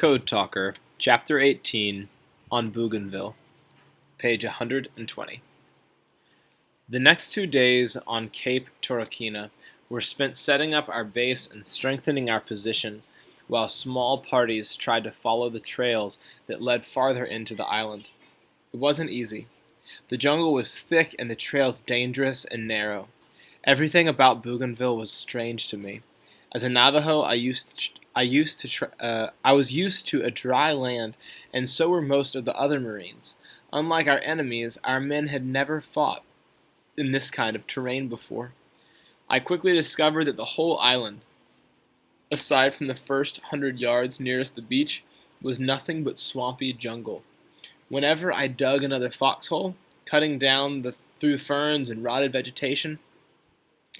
Code Talker, Chapter 18, on Bougainville, page 120. The next 2 days on Cape Torokina were spent setting up our base and strengthening our position, while small parties tried to follow the trails that led farther into the island. It wasn't easy. The jungle was thick and the trails dangerous and narrow. Everything about Bougainville was strange to me. As a Navajo, I was used to a dry land, and so were most of the other Marines. Unlike our enemies, our men had never fought in this kind of terrain before. I quickly discovered that the whole island, aside from the first 100 yards nearest the beach, was nothing but swampy jungle. Whenever I dug another foxhole, cutting down through ferns and rotted vegetation,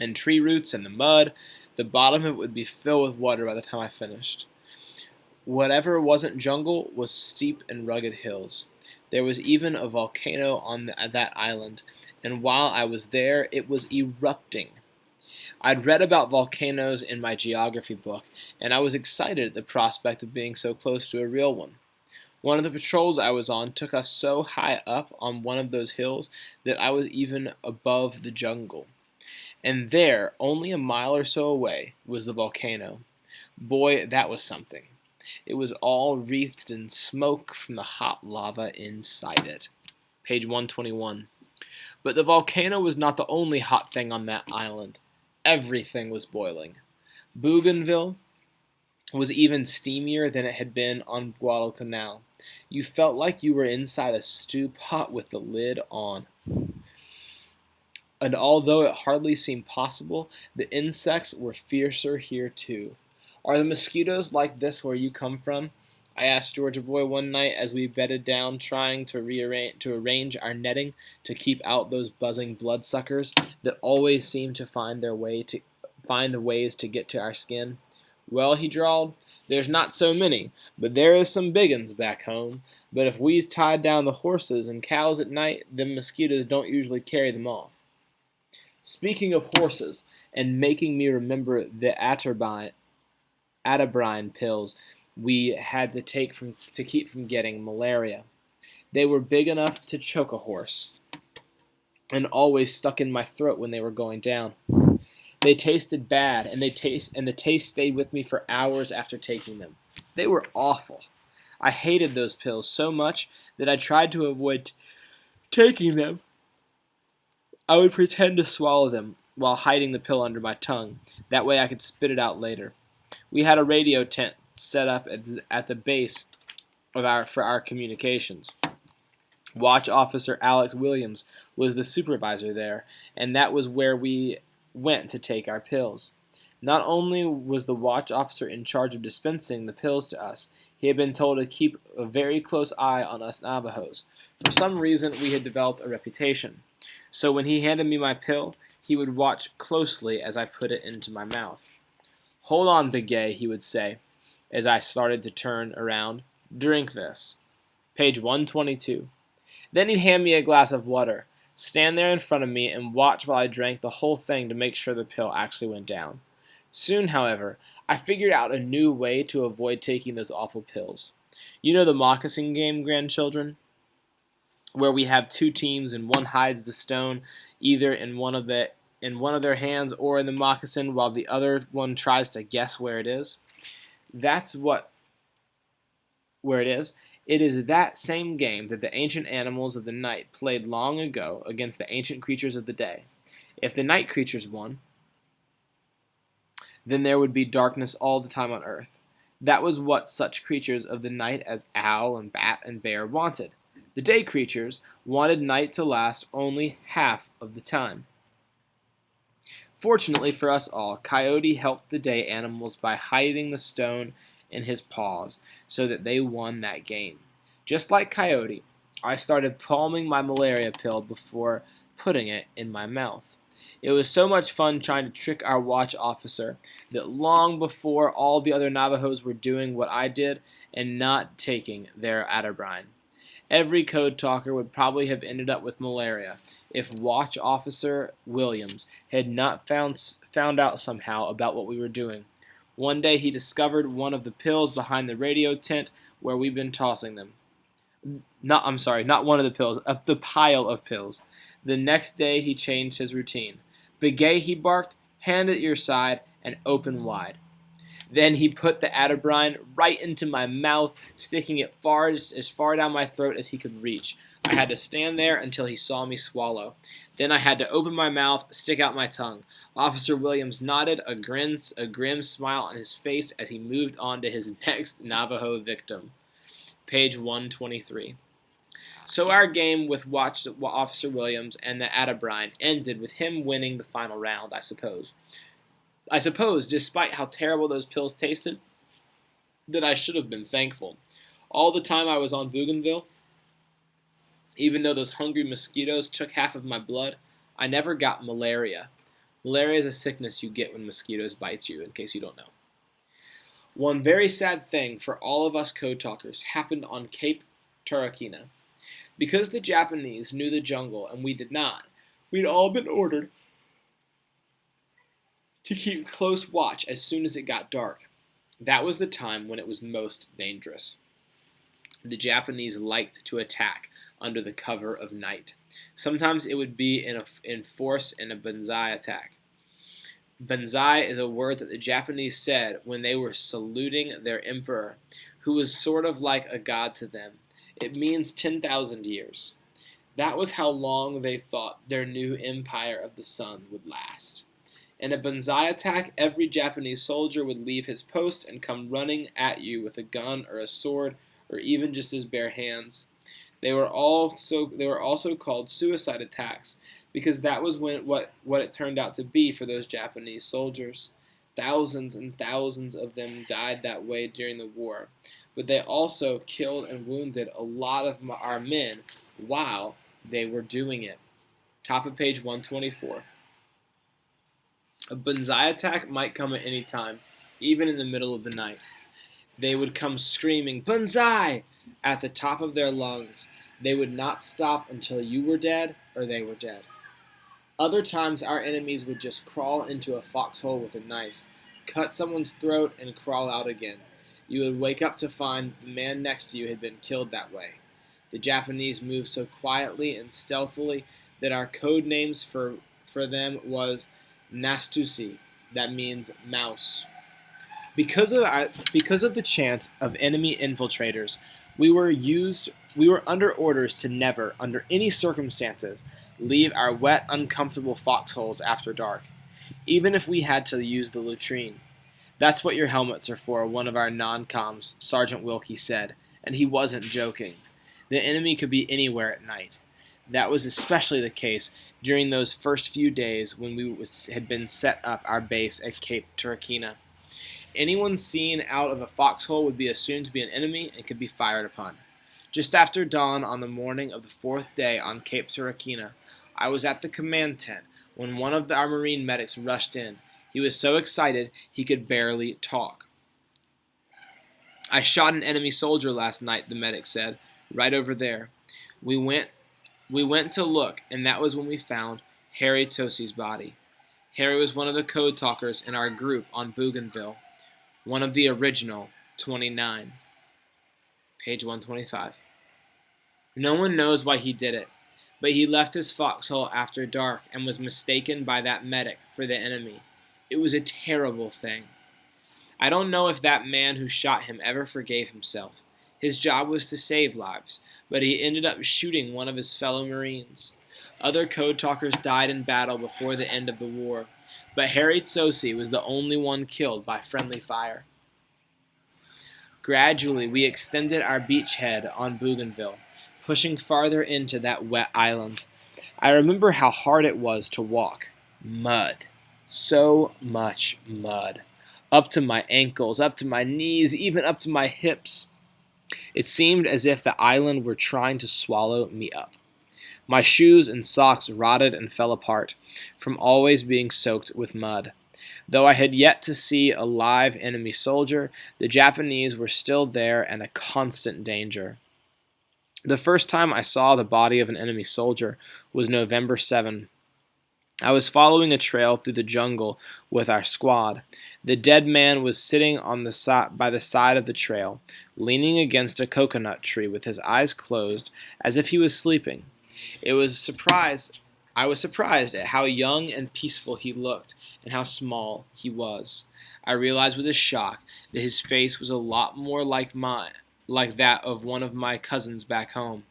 and tree roots and the mud, the bottom of it would be filled with water by the time I finished. Whatever wasn't jungle was steep and rugged hills. There was even a volcano on that island, and while I was there, it was erupting. I'd read about volcanoes in my geography book, and I was excited at the prospect of being so close to a real one. One of the patrols I was on took us so high up on one of those hills that I was even above the jungle. And there, only a mile or so away, was the volcano. Boy, that was something. It was all wreathed in smoke from the hot lava inside it. Page 121. But the volcano was not the only hot thing on that island. Everything was boiling. Bougainville was even steamier than it had been on Guadalcanal. You felt like you were inside a stew pot with the lid on. And although it hardly seemed possible, the insects were fiercer here too. "Are the mosquitoes like this where you come from?" I asked Georgia Boy one night as we bedded down trying to arrange our netting to keep out those buzzing bloodsuckers that always seem to find the ways to get to our skin. "Well," he drawled, "there's not so many, but there is some big uns back home. But if we's tied down the horses and cows at night, them mosquitoes don't usually carry them off." Speaking of horses, and making me remember the atabrine pills we had to take to keep from getting malaria. They were big enough to choke a horse, and always stuck in my throat when they were going down. They tasted bad, and the taste stayed with me for hours after taking them. They were awful. I hated those pills so much that I tried to avoid taking them. I would pretend to swallow them while hiding the pill under my tongue. That way I could spit it out later. We had a radio tent set up at the base for our communications. Watch Officer Alex Williams was the supervisor there, and that was where we went to take our pills. Not only was the watch officer in charge of dispensing the pills to us, he had been told to keep a very close eye on us Navajos. For some reason, we had developed a reputation. So when he handed me my pill, he would watch closely as I put it into my mouth. "Hold on, Begay," he would say, as I started to turn around. "Drink this." Page 122. Then he'd hand me a glass of water, stand there in front of me, and watch while I drank the whole thing to make sure the pill actually went down. Soon, however, I figured out a new way to avoid taking those awful pills. You know the moccasin game, grandchildren? Where we have two teams and one hides the stone either in one of their hands or in the moccasin while the other one tries to guess where it is. That's where it is. It is that same game that the ancient animals of the night played long ago against the ancient creatures of the day. If the night creatures won, then there would be darkness all the time on earth. That was what such creatures of the night as owl and bat and bear wanted. The day creatures wanted night to last only half of the time. Fortunately for us all, Coyote helped the day animals by hiding the stone in his paws so that they won that game. Just like Coyote, I started palming my malaria pill before putting it in my mouth. It was so much fun trying to trick our watch officer that long before all the other Navajos were doing what I did and not taking their atabrine. Every code talker would probably have ended up with malaria if Watch Officer Williams had not found out somehow about what we were doing. One day he discovered one of the pills behind the radio tent where we'd been tossing them. Not one of the pills, the pile of pills. The next day he changed his routine. "Begay," he barked, "hand at your side and open wide." Then he put the atabrine right into my mouth, sticking it as far down my throat as he could reach. I had to stand there until he saw me swallow. Then I had to open my mouth, stick out my tongue. Officer Williams nodded, a grim smile on his face as he moved on to his next Navajo victim. Page 123. So our game with Officer Williams and the atabrine ended with him winning the final round, I suppose. I suppose, despite how terrible those pills tasted, that I should have been thankful. All the time I was on Bougainville, even though those hungry mosquitoes took half of my blood, I never got malaria. Malaria is a sickness you get when mosquitoes bite you, in case you don't know. One very sad thing for all of us code talkers happened on Cape Turriquina. Because the Japanese knew the jungle and we did not, we'd all been ordered to keep close watch as soon as it got dark. That was the time when it was most dangerous. The Japanese liked to attack under the cover of night. Sometimes it would be in force in a banzai attack. Banzai is a word that the Japanese said when they were saluting their emperor, who was sort of like a god to them. It means 10,000 years. That was how long they thought their new empire of the sun would last. In a banzai attack, every Japanese soldier would leave his post and come running at you with a gun or a sword or even just his bare hands. They were also called suicide attacks because that was what it turned out to be for those Japanese soldiers. Thousands and thousands of them died that way during the war, but they also killed and wounded a lot of our men while they were doing it. Top of page 124. A banzai attack might come at any time, even in the middle of the night. They would come screaming, "Banzai!" at the top of their lungs. They would not stop until you were dead or they were dead. Other times, our enemies would just crawl into a foxhole with a knife, cut someone's throat, and crawl out again. You would wake up to find the man next to you had been killed that way. The Japanese moved so quietly and stealthily that our code names for them was Nastusi, that means mouse. Because of the chance of enemy infiltrators, we were under orders to never, under any circumstances, leave our wet, uncomfortable foxholes after dark, even if we had to use the latrine. "That's what your helmets are for," one of our non-coms, Sergeant Wilkie, said, and he wasn't joking. The enemy could be anywhere at night. That was especially the case during those first few days when we had been set up our base at Cape Turriquina. Anyone seen out of a foxhole would be assumed to be an enemy and could be fired upon. Just after dawn on the morning of the fourth day on Cape Turriquina, I was at the command tent when one of our Marine medics rushed in. He was so excited he could barely talk. "I shot an enemy soldier last night," the medic said, "right over there. We went to look, and that was when we found Harry Tosi's body." Harry was one of the code talkers in our group on Bougainville, one of the original 29. Page 125. No one knows why he did it, but he left his foxhole after dark and was mistaken by that medic for the enemy. It was a terrible thing. I don't know if that man who shot him ever forgave himself. His job was to save lives, but he ended up shooting one of his fellow Marines. Other code talkers died in battle before the end of the war, but Harry Tosi was the only one killed by friendly fire. Gradually, we extended our beachhead on Bougainville, pushing farther into that wet island. I remember how hard it was to walk. Mud. So much mud. Up to my ankles, up to my knees, even up to my hips. It seemed as if the island were trying to swallow me up. My shoes and socks rotted and fell apart from always being soaked with mud. Though I had yet to see a live enemy soldier, the Japanese were still there and a constant danger. The first time I saw the body of an enemy soldier was November 7, I was following a trail through the jungle with our squad. The dead man was sitting on by the side of the trail, leaning against a coconut tree with his eyes closed, as if he was sleeping. It was surprise. I was surprised at how young and peaceful he looked, and how small he was. I realized with a shock that his face was a lot more like that of one of my cousins back home.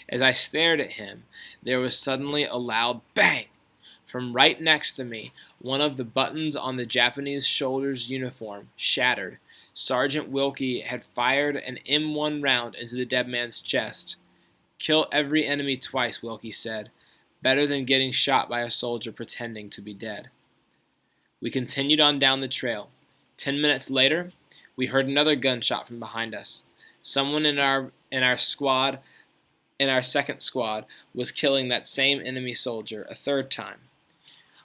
As I stared at him, there was suddenly a loud bang. From right next to me, one of the buttons on the Japanese soldier's uniform shattered. Sergeant Wilkie had fired an M1 round into the dead man's chest. "Kill every enemy twice," Wilkie said. "Better than getting shot by a soldier pretending to be dead." We continued on down the trail. 10 minutes later, we heard another gunshot from behind us. Someone in our second squad was killing that same enemy soldier a third time.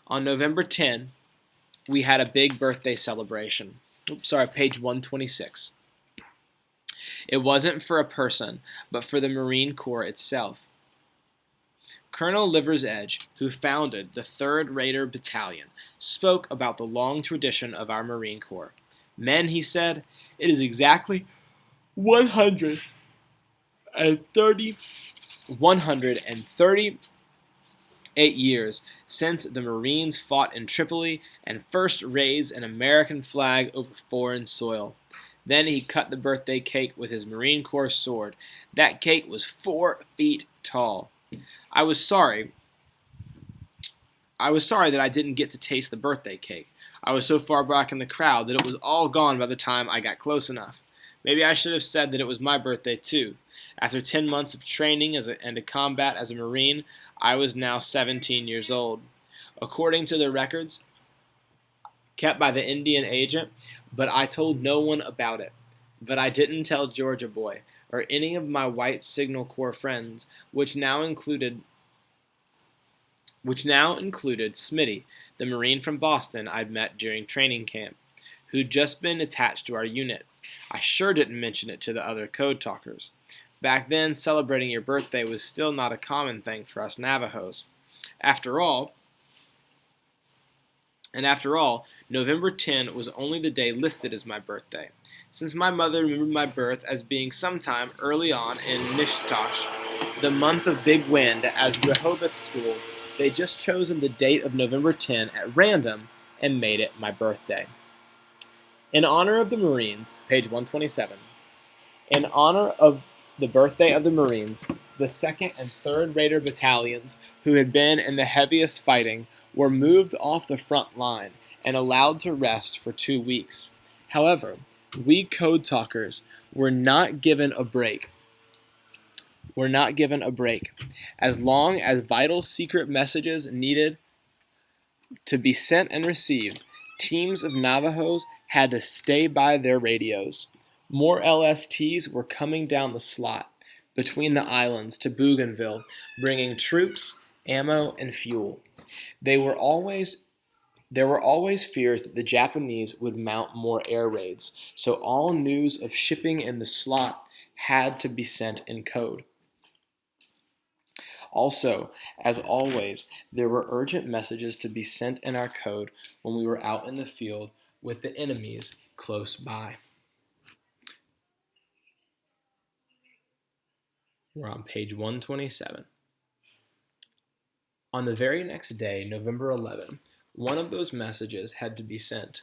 On November 10, we had a big birthday celebration. Page 126. It wasn't for a person, but for the Marine Corps itself. Colonel Liver's Edge, who founded the 3rd Raider Battalion, spoke about the long tradition of our Marine Corps. "Men," he said, "it is exactly 138 years since the Marines fought in Tripoli and first raised an American flag over foreign soil." Then he cut the birthday cake with his Marine Corps sword. That cake was 4 feet tall. I was sorry that I didn't get to taste the birthday cake. I was so far back in the crowd that it was all gone by the time I got close enough. Maybe I should have said that it was my birthday too. After 10 months of training and to combat as a Marine, I was now 17 years old. According to the records kept by the Indian agent, but I told no one about it. But I didn't tell Georgia Boy or any of my white Signal Corps friends, which now included Smitty, the Marine from Boston I'd met during training camp, who'd just been attached to our unit. I sure didn't mention it to the other code talkers. Back then, celebrating your birthday was still not a common thing for us Navajos. After all, November 10 was only the day listed as my birthday. Since my mother remembered my birth as being sometime early on in Nishtosh, the month of big wind, as Rehoboth School, they just chosen the date of November 10 at random and made it my birthday. In honor of the Marines, page 127, in honor of the birthday of the Marines, the 2nd and 3rd Raider Battalions, who had been in the heaviest fighting, were moved off the front line and allowed to rest for 2 weeks. However, we code talkers were not given a break. As long as vital secret messages needed to be sent and received, teams of Navajos had to stay by their radios. More LSTs were coming down the slot between the islands to Bougainville, bringing troops, ammo, and fuel. There were always fears that the Japanese would mount more air raids, so all news of shipping in the slot had to be sent in code. Also, as always, there were urgent messages to be sent in our code when we were out in the field with the enemies close by. We're on page 127. On the very next day, November 11, one of those messages had to be sent.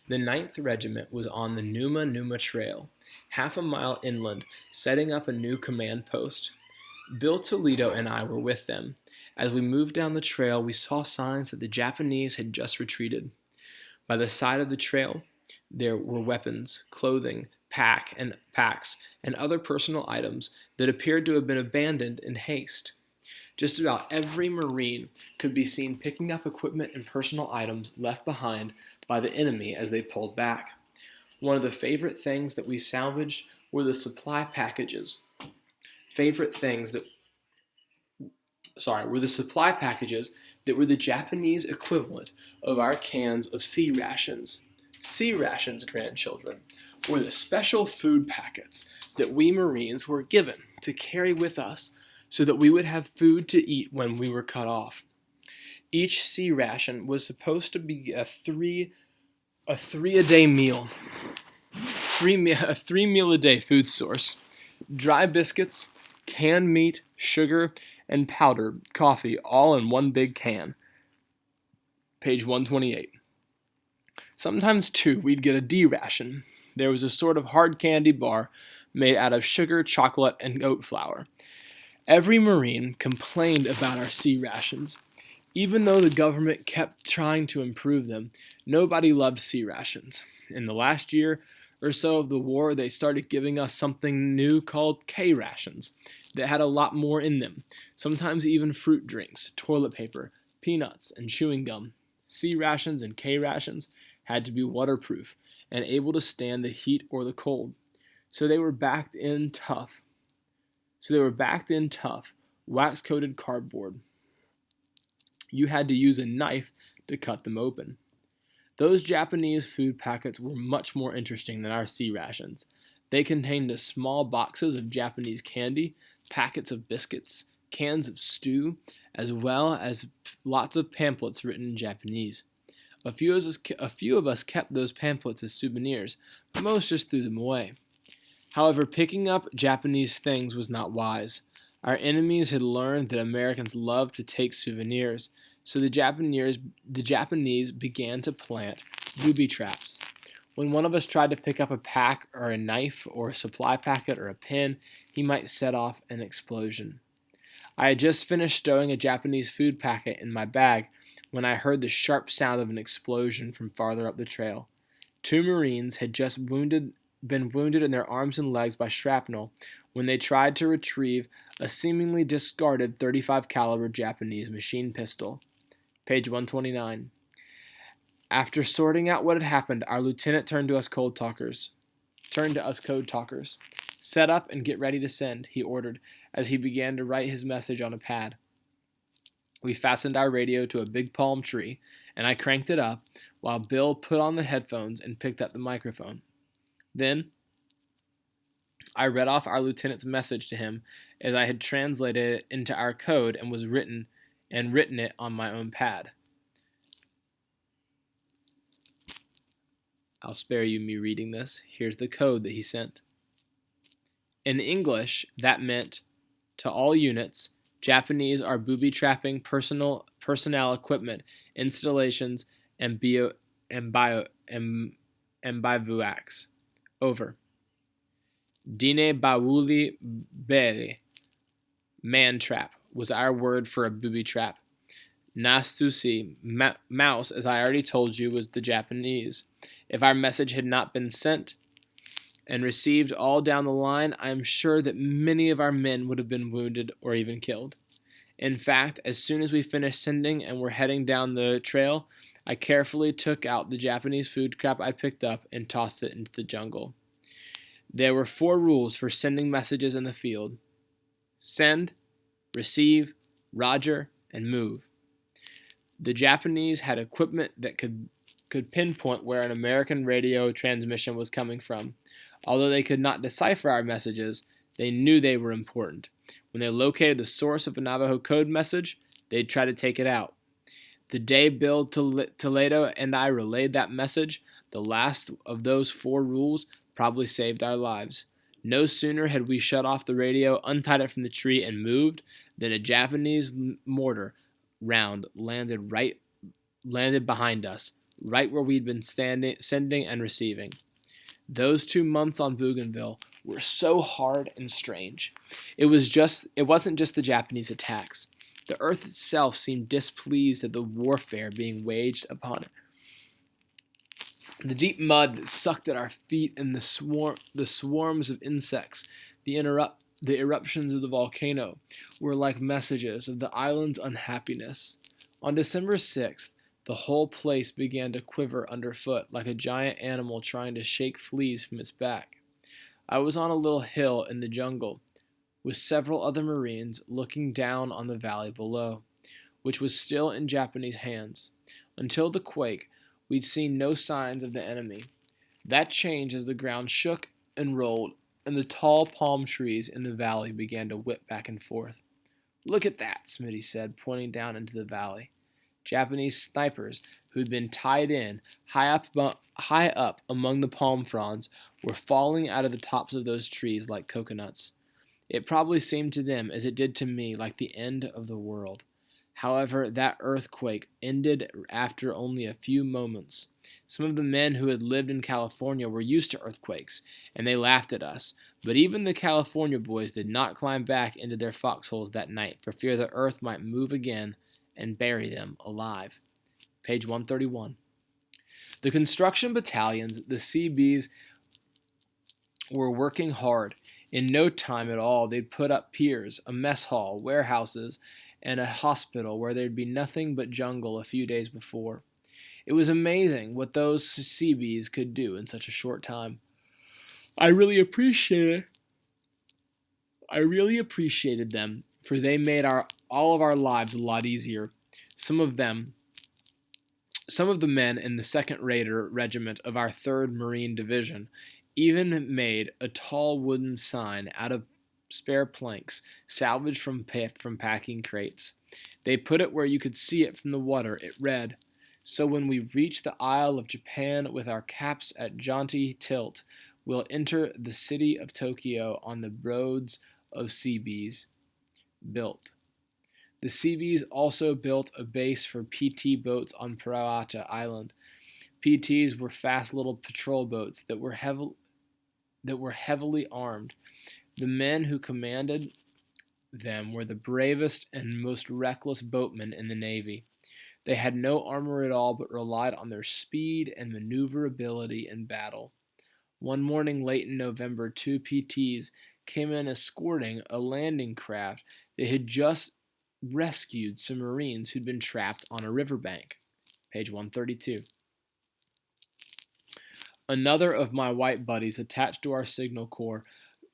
The 9th Regiment was on the Numa Numa Trail, half a mile inland, setting up a new command post. Bill Toledo and I were with them. As we moved down the trail, we saw signs that the Japanese had just retreated. By the side of the trail, there were weapons, clothing, packs, and other personal items that appeared to have been abandoned in haste. Just about every Marine could be seen picking up equipment and personal items left behind by the enemy as they pulled back. One of the favorite things that we salvaged were the supply packages. That were the Japanese equivalent of our cans of sea rations. Sea rations, grandchildren, were the special food packets that we Marines were given to carry with us so that we would have food to eat when we were cut off. Each sea ration was supposed to be a three a day meal, a 3 meal a day food source. Dry biscuits, canned meat, sugar, and powder coffee all in one big can. Page 128. Sometimes, too, we'd get a D ration. There was a sort of hard candy bar made out of sugar, chocolate, and oat flour. Every Marine complained about our sea rations. Even though the government kept trying to improve them, nobody loved sea rations. In the last year or so of the war, they started giving us something new called K rations that had a lot more in them, sometimes even fruit drinks, toilet paper, peanuts, and chewing gum. C rations and K rations had to be waterproof and able to stand the heat or the cold. So they were backed in tough, wax-coated cardboard. You had to use a knife to cut them open. Those Japanese food packets were much more interesting than our sea rations. They contained the small boxes of Japanese candy, packets of biscuits, cans of stew, as well as lots of pamphlets written in Japanese. A few of us kept those pamphlets as souvenirs, but most just threw them away. However, picking up Japanese things was not wise. Our enemies had learned that Americans loved to take souvenirs, so the Japanese began to plant booby traps. When one of us tried to pick up a pack or a knife or a supply packet or a pen, he might set off an explosion. I had just finished stowing a Japanese food packet in my bag when I heard the sharp sound of an explosion from farther up the trail. 2 Marines had just been wounded in their arms and legs by shrapnel when they tried to retrieve a seemingly discarded .35 caliber Japanese machine pistol. Page 129. After sorting out what had happened, our lieutenant turned to us code talkers. Set up and get ready to send, he ordered, as he began to write his message on a pad. We fastened our radio to a big palm tree, and I cranked it up, while Bill put on the headphones and picked up the microphone. Then I read off our lieutenant's message to him as I had translated it into our code and written it on my own pad. I'll spare you me reading this. Here's the code that he sent. In English, that meant, to all units, Japanese are booby-trapping personnel equipment, installations, and bivouacs. Over. Dine bawuli bere. Man trap was our word for a booby trap. Nastusi, mouse, as I already told you, was the Japanese. If our message had not been sent and received all down the line, I am sure that many of our men would have been wounded or even killed. In fact, as soon as we finished sending and were heading down the trail, I carefully took out the Japanese food scrap I picked up and tossed it into the jungle. There were 4 rules for sending messages in the field: send, receive, roger, and move. The Japanese had equipment that could pinpoint where an American radio transmission was coming from. Although they could not decipher our messages, they knew they were important. When they located the source of a Navajo code message, they'd try to take it out. The day Bill Toledo and I relayed that message, the last of those 4 rules probably saved our lives. No sooner had we shut off the radio, untied it from the tree, and moved, than a Japanese mortar round landed behind us, right where we'd been sending and receiving. Those 2 months on Bougainville were so hard and strange. It wasn't just the Japanese attacks. The earth itself seemed displeased at the warfare being waged upon it. The deep mud that sucked at our feet and the swarms of insects, the eruptions of the volcano were like messages of the island's unhappiness. On December 6th, the whole place began to quiver underfoot like a giant animal trying to shake fleas from its back. I was on a little hill in the jungle with several other Marines looking down on the valley below, which was still in Japanese hands. Until the quake, we'd seen no signs of the enemy. That changed as the ground shook and rolled, and the tall palm trees in the valley began to whip back and forth. "Look at that," Smitty said, pointing down into the valley. Japanese snipers who'd been tied in high up among the palm fronds were falling out of the tops of those trees like coconuts. It probably seemed to them, as it did to me, like the end of the world. However, that earthquake ended after only a few moments. Some of the men who had lived in California were used to earthquakes, and they laughed at us. But even the California boys did not climb back into their foxholes that night for fear the earth might move again and bury them alive. Page 131. The construction battalions, the CBs, were working hard. In no time at all, they'd put up piers, a mess hall, warehouses, and a hospital where there'd be nothing but jungle a few days before. It was amazing what those CBs could do in such a short time. I really appreciated them, for they made all of our lives a lot easier. Some of the men in the 2nd Raider Regiment of our 3rd Marine Division even made a tall wooden sign out of spare planks salvaged from packing crates. They put it where you could see it from the water. It read, "So when we reach the Isle of Japan with our caps at jaunty tilt, we'll enter the city of Tokyo on the roads of CBs built." The CBs also built a base for PT boats on Parramatta Island. PTs were fast little patrol boats that were heavily armed. The men who commanded them were the bravest and most reckless boatmen in the Navy. They had no armor at all, but relied on their speed and maneuverability in battle. One morning late in November, 2 PTs came in escorting a landing craft that had just rescued some Marines who'd been trapped on a riverbank. Page 132. Another of my white buddies attached to our Signal Corps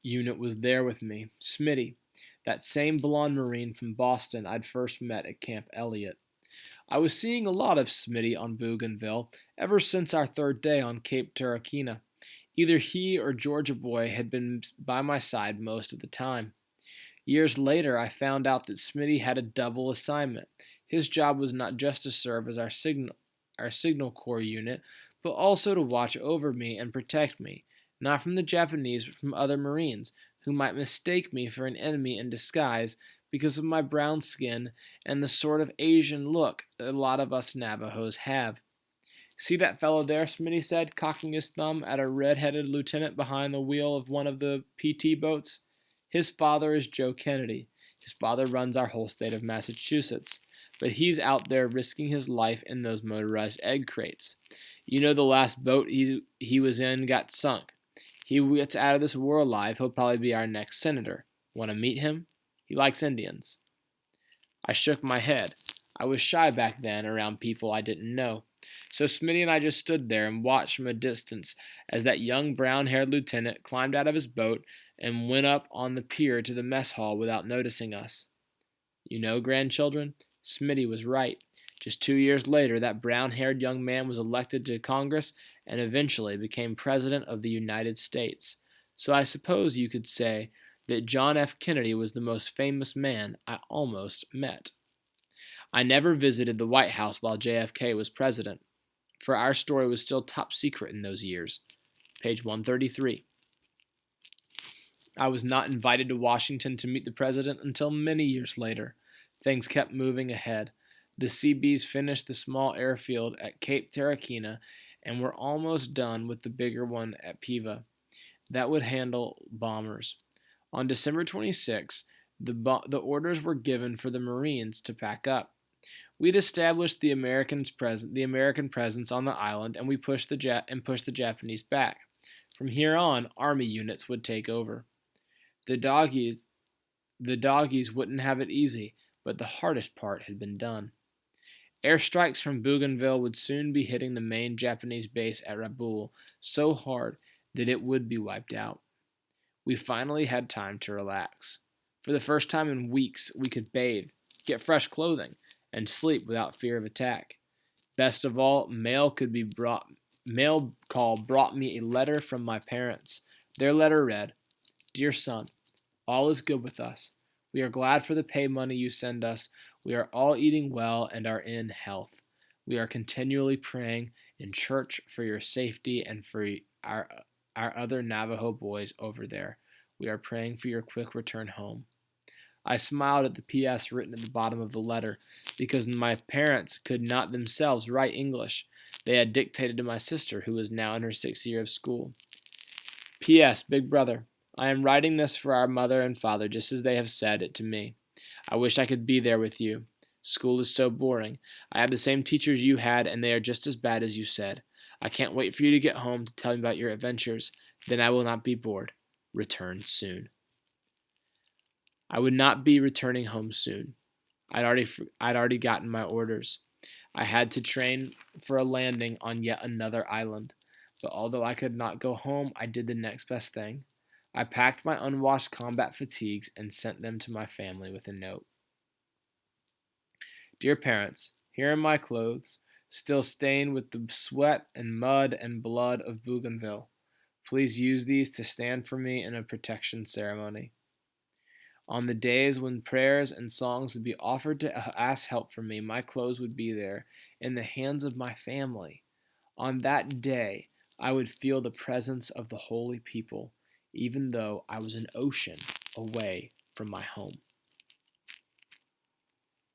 unit was there with me, Smitty, that same blonde Marine from Boston I'd first met at Camp Elliott. I was seeing a lot of Smitty on Bougainville ever since our 3rd day on Cape Turriquina. Either he or Georgia Boy had been by my side most of the time. Years later, I found out that Smitty had a double assignment. His job was not just to serve as our Signal Corps unit, but also to watch over me and protect me, not from the Japanese, but from other Marines, who might mistake me for an enemy in disguise because of my brown skin and the sort of Asian look that a lot of us Navajos have. "See that fellow there," Smitty said, cocking his thumb at a red-headed lieutenant behind the wheel of one of the PT boats. "His father is Joe Kennedy. His father runs our whole state of Massachusetts, but he's out there risking his life in those motorized egg crates. You know the last boat he was in got sunk. He gets out of this war alive, he'll probably be our next senator. Want to meet him? He likes Indians." I shook my head. I was shy back then around people I didn't know. So Smitty and I just stood there and watched from a distance as that young brown-haired lieutenant climbed out of his boat and went up on the pier to the mess hall without noticing us. You know, grandchildren, Smitty was right. Just 2 years later, that brown-haired young man was elected to Congress and eventually became President of the United States. So I suppose you could say that John F. Kennedy was the most famous man I almost met. I never visited the White House while JFK was president, for our story was still top secret in those years. Page 133. I was not invited to Washington to meet the president until many years later. Things kept moving ahead. The CBs finished the small airfield at Cape Turriquina and were almost done with the bigger one at Piva. That would handle bombers. On December 26, the orders were given for the Marines to pack up. We'd established the American presence on the island, and we pushed the Japanese back. From here on, Army units would take over. The doggies wouldn't have it easy, but the hardest part had been done. Airstrikes from Bougainville would soon be hitting the main Japanese base at Rabaul so hard that it would be wiped out. We finally had time to relax. For the first time in weeks, we could bathe, get fresh clothing, and sleep without fear of attack. Best of all, mail call brought me a letter from my parents. Their letter read, "Dear son, all is good with us. We are glad for the pay money you send us. We are all eating well and are in health. We are continually praying in church for your safety and for our, our other Navajo boys over there. We are praying for your quick return home. I smiled at the P.S. written at the bottom of the letter because my parents could not themselves write English. They had dictated to my sister, who was now in her 6th year of school. P.S. Big Brother, I am writing this for our mother and father just as they have said it to me. I wish I could be there with you. School is so boring. I have the same teachers you had, and they are just as bad as you said. I can't wait for you to get home to tell me about your adventures. Then I will not be bored. Return soon. I would not be returning home soon. I'd already gotten my orders. I had to train for a landing on yet another island. But although I could not go home, I did the next best thing. I packed my unwashed combat fatigues and sent them to my family with a note. Dear parents, here are my clothes, still stained with the sweat and mud and blood of Bougainville. Please use these to stand for me in a protection ceremony. On the days when prayers and songs would be offered to ask help from me, my clothes would be there in the hands of my family. On that day, I would feel the presence of the holy people, even though I was an ocean away from my home.